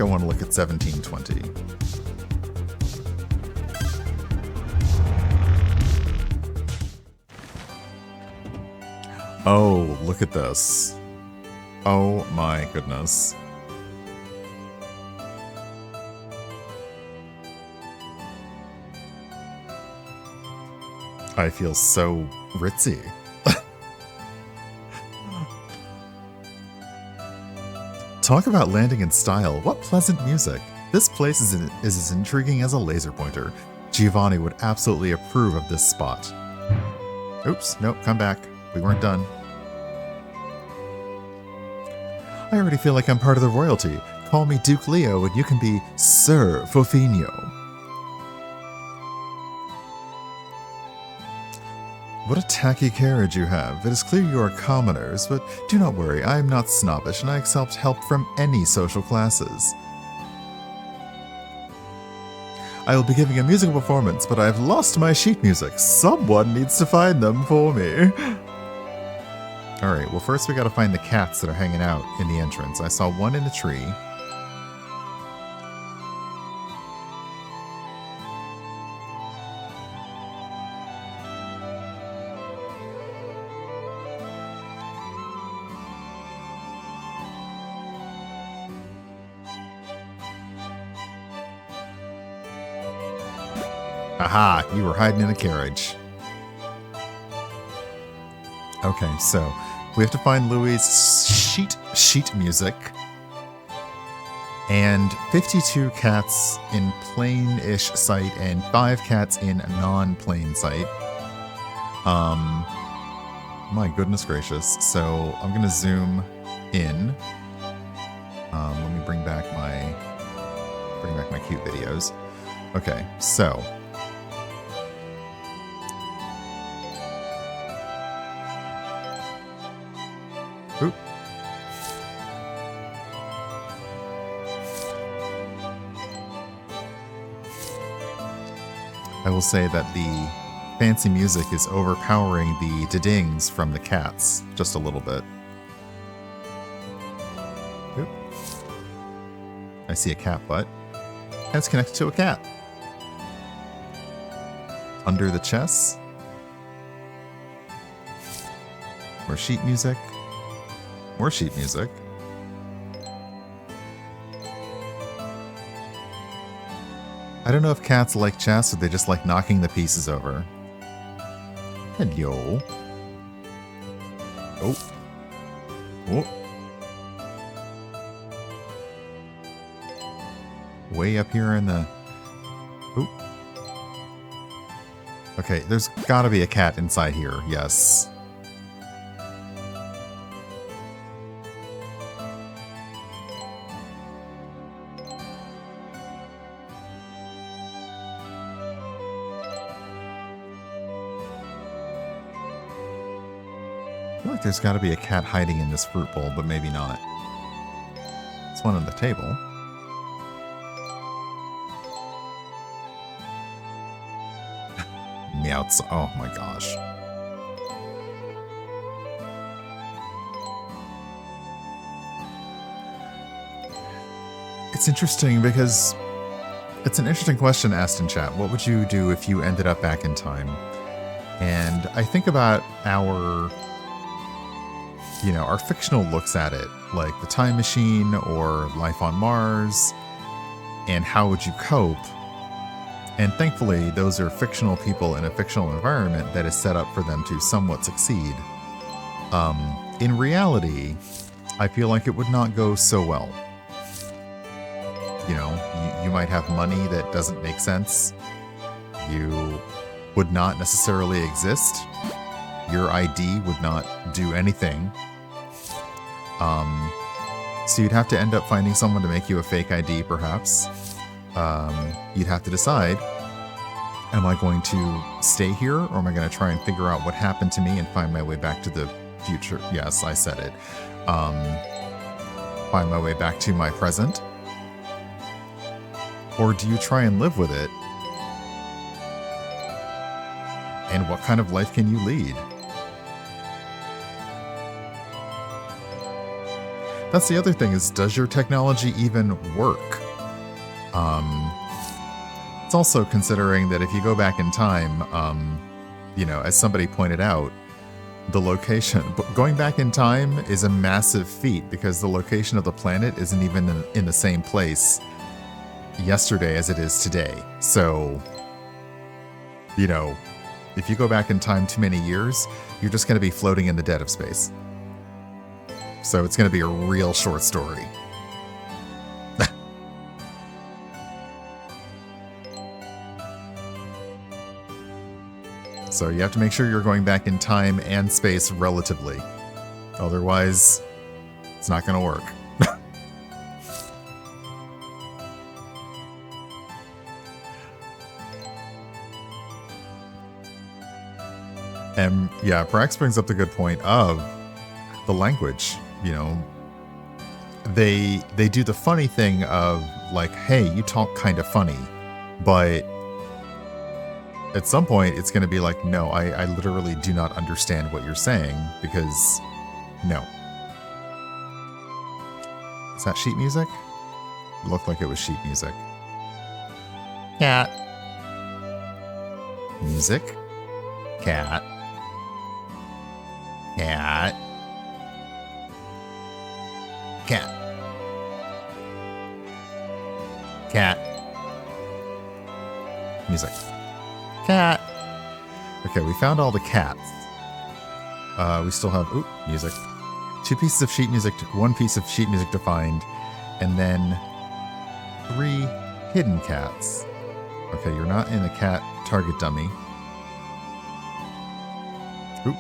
I want to look at 1720. Oh, look at this. Oh my goodness. I feel so ritzy. Talk about landing in style. What pleasant music. This place is as intriguing as a laser pointer. Giovanni would absolutely approve of this spot. Oops, nope, come back. We weren't done. I already feel like I'm part of the royalty. Call me Duke Leo and you can be Sir Fofiño. What a tacky carriage you have. It is clear you are commoners, but do not worry, I am not snobbish and I accept help from any social classes. I will be giving a musical performance, but I have lost my sheet music. Someone needs to find them for me. Alright, well first we gotta find the cats that are hanging out in the entrance. I saw one in a tree. Aha, you were hiding in a carriage. Okay, so we have to find Louis' sheet music. And 52 cats in plain-ish sight and 5 cats in non-plain sight. My goodness gracious. So I'm gonna zoom in. Let me bring back my cute videos. Okay, so oop. I will say that the fancy music is overpowering the da-dings from the cats just a little bit. Oop. I see a cat butt. And it's connected to a cat. Under the chest. More sheet music. More sheet music. I don't know if cats like chess or they just like knocking the pieces over. Hello. Oh. Oh. Way up here in the... Oop. Okay, there's gotta be a cat inside here, yes. I feel like there's gotta be a cat hiding in this fruit bowl, but maybe not. There's one on the table. Meowts. Oh my gosh. It's interesting because it's an interesting question asked in chat. What would you do if you ended up back in time? And I think about our fictional looks at it, like the time machine or life on Mars, and how would you cope? And thankfully, those are fictional people in a fictional environment that is set up for them to somewhat succeed. In reality, I feel like it would not go so well. You know, you might have money that doesn't make sense. You would not necessarily exist. Your ID would not do anything. So you'd have to end up finding someone to make you a fake ID, perhaps. You'd have to decide, am I going to stay here or am I going to try and figure out what happened to me and find my way back to the future? Yes, I said it. Find my way back to my present? Or do you try and live with it? And what kind of life can you lead? That's the other thing is, does your technology even work? It's also considering that if you go back in time, as somebody pointed out, the location, going back in time is a massive feat because the location of the planet isn't even in the same place yesterday as it is today. So, if you go back in time too many years, you're just going to be floating in the dead of space. So it's going to be a real short story. So you have to make sure you're going back in time and space relatively. Otherwise, it's not going to work. And yeah, Prax brings up the good point of the language. They do the funny thing of like, hey, you talk kind of funny, but at some point it's going to be like, no, I literally do not understand what you're saying because no. Is that sheet music? It looked like it was sheet music. Cat. Music. Cat. Cat. Cat. Cat. Music. Cat. Okay, we found all the cats. We still have, music. 2 pieces of sheet music, 1 piece of sheet music to find, and then 3 hidden cats. Okay, you're not in a cat target dummy. Oop.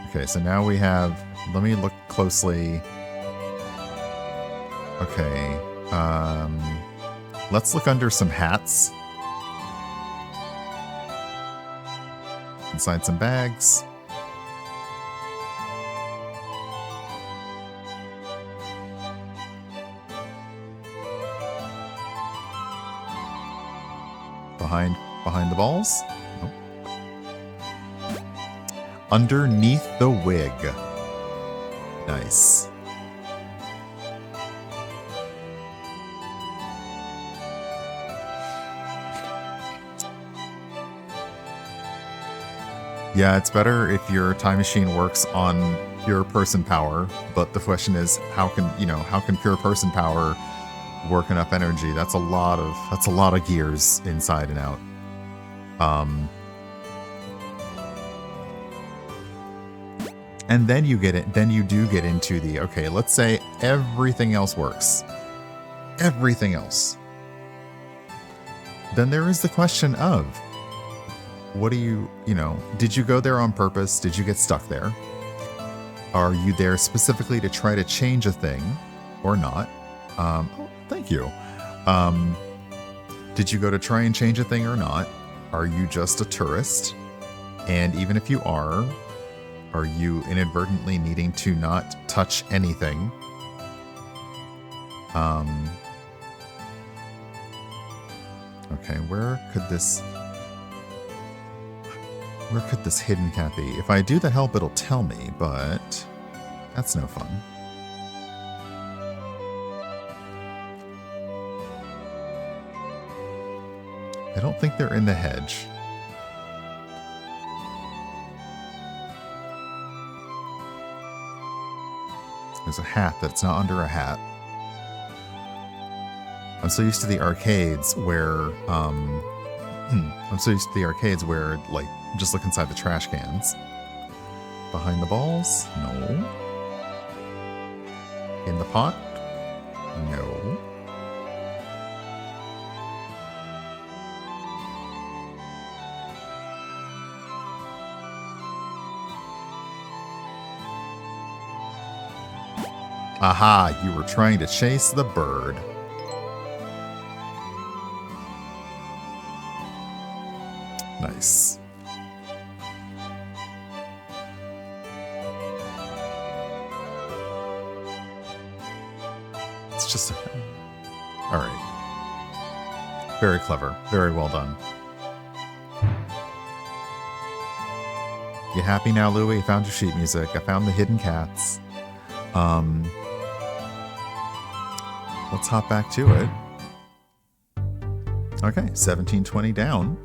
Okay, so now we have, let me look closely. Okay, let's look under some hats. Inside some bags. Behind the balls? Nope. Underneath the wig. Nice. Yeah, it's better if your time machine works on pure person power, but the question is, how can pure person power work enough energy? That's a lot of gears inside and out. And then you do get into the, okay, let's say everything else works. Everything else. Then there is the question of, what do you did you go there on purpose? Did you get stuck there? Are you there specifically to try to change a thing or not? Thank you. Did you go to try and change a thing or not? Are you just a tourist? And even if you are you inadvertently needing to not touch anything? Okay, where could this hidden cat be? If I do the help, it'll tell me, but that's no fun. I don't think they're in the hedge. There's a hat that's not under a hat. I'm so used to the arcades where, like, just look inside the trash cans. Behind the balls? No. In the pot? No. Aha, you were trying to chase the bird. Nice. It's just a... All right. Very clever. Very well done. You happy now, Louie? I found your sheet music. I found the hidden cats. let's hop back to it. Okay, 1720 down.